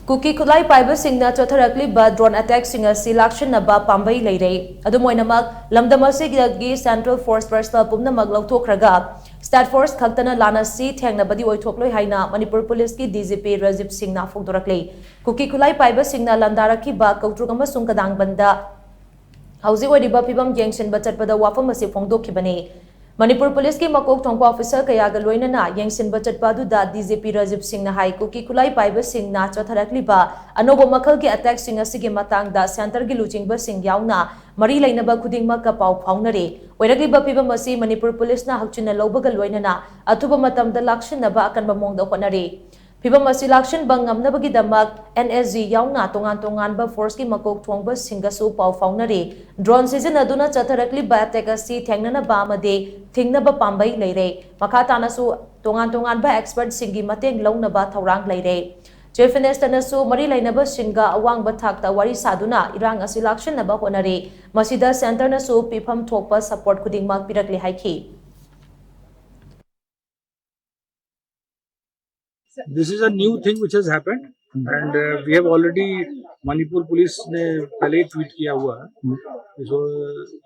Cookie खुलाई पाइबसिंगना चौथरक्लिबा drone अटैक्सिंग असि लाक्शनबा पांबई लेरे अदुमोइनमक लमदमसिगी सेंट्रल फोर्स पर्सनल पुमनमक लौथोखरगा स्टेट फोर्स खक्तना लानसी थेंगनबदी ओइथोक्लोय हाइना मणिपुर पुलिस की डीजीपी राजीव सिंहना फोंदोरक्ले कुकी खुलाई पाइबसिंगना लंदारखिबा कौट्रुक अमसुंग कदांगबंदा हौजी ओइरिबा फिबम येंगसिनबा चटपदा वाफम असि फोंदोखिबने मणिपुर पुलिस की मकोक थोंपा ऑफिसर कयागा लोइनना येंगसिनबा चटपादुदा डीजीपी राजीव सिंहना हाई कुकी खुलाई पाइबसिंगना चौथरक्लिबा अनोबो मखल के अटैक्सिंग असिगे मतांगदा सेंटर की लुचिंगबसिंग यावना मरी लेनबा खुदिंगमक पाउ फाउनरे ओइरक्लिबा फिबम असि मणिपुर पुलिसना हक्चिना लौबगा लोइनना अथुबा मतमदा लाक्शिनबा अकनबा मोंगदा होनरे फिबम असि लाक्शन बंगमनबगी दमक एनएसजी यावना तोंगान तोंगानबा फोर्स की मकोक थोंगबा सिंगसु पाउ फाउनरे ड्रोन सीजन अदुना चौथरक्लिबा अटैक असि थेंगननबा अमदे थिंगनबा पांबई लेरे मखा तानासु तोंगान तोंगानबा एक्सपर्ट सिंगी मतेंग लौनबा थौरांग लेरे चीफ मिनिस्टरनसु मरी लेनबा सिंगा अवांगबा थाकता वारी सादुना इरांग असि लाक्शनबा होनरे मसिदा सेंटरनसु पिफम थोकपा support खुदिंगमक पिरकले हाइखी This is a new thing which has happened, and we have already Manipur police ने पहले ट्वीट किया हुआ है, so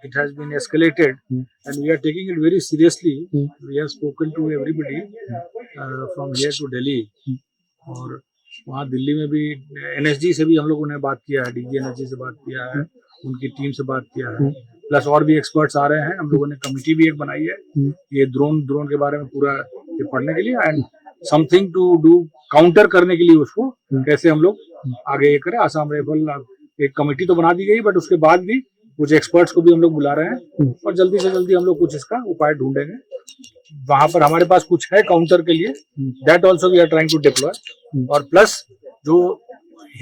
it has been escalated, and we are taking it very seriously. We have spoken to everybody from here to Delhi, और वहाँ दिल्ली में भी NSG से भी हम लोगों ने बात किया है, DG NSG से बात किया है, उनकी टीम से बात किया है, प्लस और भी एक्सपर्ट्स आ रहे हैं. हम लोगों ने कमिटी भी एक बनाई है ये ड्रोन के बारे में पूरा ये पढ़ने के लिए, and something to do counter करने के लिए उसको कैसे हम लोग आगे करें. आसाम राइफल एक कमेटी तो बना दी गई, बट उसके बाद भी कुछ एक्सपर्ट्स को भी हम लोग बुला रहे हैं और जल्दी से जल्दी हम लोग कुछ इसका उपाय ढूंढेंगे. वहां पर हमारे पास कुछ है काउंटर के लिए, that also we are trying to deploy. और प्लस जो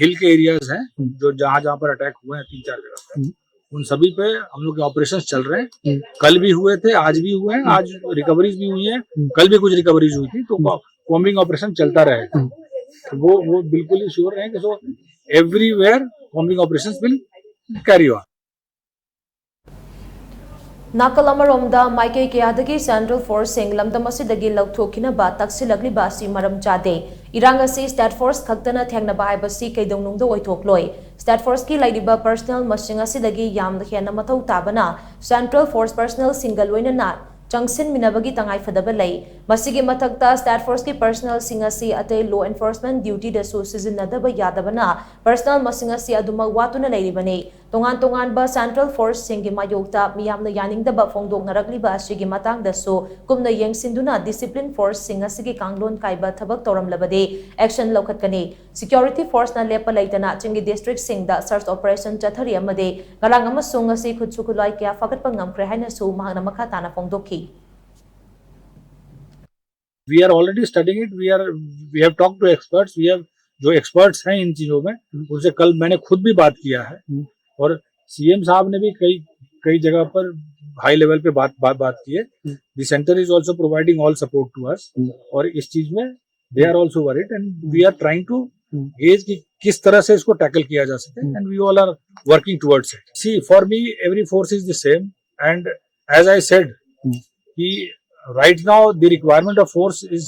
हिल के एरियाज हैं, जो जहां जहां पर अटैक हुए हैं 3-4 जगह, उन सभी पे हम लोग के ऑपरेशंस चल रहे हैं. कल भी हुए थे, आज भी हुए हैं, आज रिकवरीज भी हुई है, कल भी कुछ रिकवरीज हुई थी, तो कॉम्बिंग ऑपरेशन चलता रहेगा. तो वो बिल्कुल ही श्योर है कि so everywhere combing operations will carry on. नाकल अमरोमदा माइके कयादगी सेंट्रल फोर्स सिंग लमदम असिदगी लौथोखिनबा तक्सिलग्लिबा असि मरम चादे इरांग असि स्टेट फोर्स खक्तना थेंगनबा हाइबसि कैदौनुंगदा ओइथोक्लोय. स्टेट फोर्स की लाइदिबा पर्सनल मसिंग असिदगी यामदा हेना मथौ ताबना सेंट्रल फोर्स पर्सनल सिंगल लोइनना चंगसिन मिनबगी तंगाई फदबा लई. मसिगे मथक्ता स्टेट फोर्स की पर्सनल सिंग असि अतै लॉ एनफोर्समेंट ड्यूटी दसु सिजिनदबा यादबना पर्सनल मसिंग असि अदुमा वातुना लेरिबने. तोंगान तोंगानबा सेंट्रल फोर्स सिंगी मायोक्ता मियामना यानिंगदबा फोंदोंगनरक्लिबा असिगे मतांगदसु कुमना येंगसिंदुना डिसिप्लिन फोर्स सिंग असिगे कांगलोन काइबा थबक तौरमलबदे एक्शन लौखतकने. सिक्योरिटी फोर्स ना लेपा लेतना चिंगी डिस्ट्रिक्ट सिंगदा सर्च ऑपरेशन चथरी अमदे गलांग अमसुंग असि खुदसुखुलाय क्या फकटपा ngamkhre hainasu mahangna makha tana phongdokhi. We are already studying it. We have talked to experts. We have जो experts हैं इन चीजों में, उनसे कल मैंने खुद भी बात किया है, और सीएम साहब ने भी कई जगह पर हाई लेवल पे बात की है. The centre is also providing all support to us, और इस चीज में they are also worried, and we are trying to gauge कि किस तरह से इसको टैकल किया जा सके, and we all are working towards it. See for me every force is the same, and as I said कि right now the requirement of force is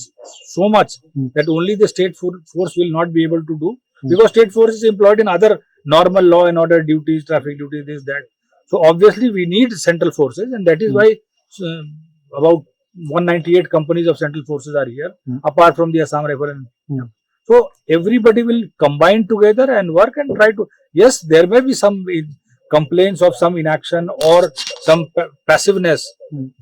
so much that only the state force will not be able to do, because state force is employed in other normal law and order duties, traffic duties, this that. So obviously we need central forces, and that is why about 198 companies of central forces are here, apart from the Assam Rifle. So everybody will combine together and work and try to, yes, there may be some complaints of some inaction or some passiveness,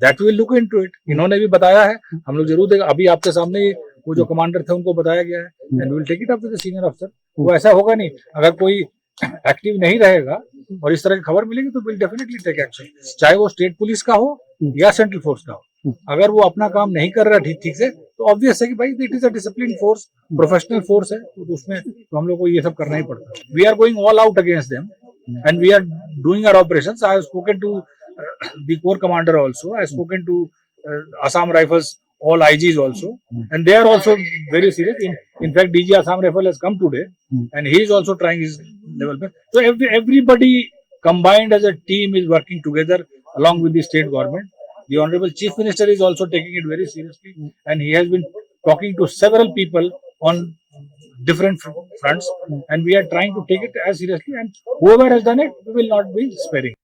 that we will look into it. इन्होंने भी बताया है, हम लोग जरूर देगा. अभी आपके सामने वो जो कमांडर थे उनको बताया गया है, and we will take it up with the senior officer. वो ऐसा होगा नहीं, अगर कोई एक्टिव नहीं रहेगा और इस तरह की खबर मिलेगी तो विल डेफिनेटली टेक एक्शन, चाहे वो स्टेट पुलिस का हो या सेंट्रल फोर्स का हो. अगर वो अपना काम नहीं कर रहा ठीक से, तो ऑब्वियस है कि भाई it is a discipline force, professional force है, तो उसमें तो हम लोग को ये सब करना ही पड़ता है. We are going all out against them, and we are doing our operations. I have spoken to the corps commander also. I have spoken to Assam Rifles, all IGs also, and they are also very serious. In fact, DG Assam Rifle has come today, and he is also trying his level best. So everybody combined as a team is working together along with the state government. The Honorable Chief Minister is also taking it very seriously, and he has been talking to several people on different fronts, and we are trying to take it as seriously. And whoever has done it, we will not be sparing.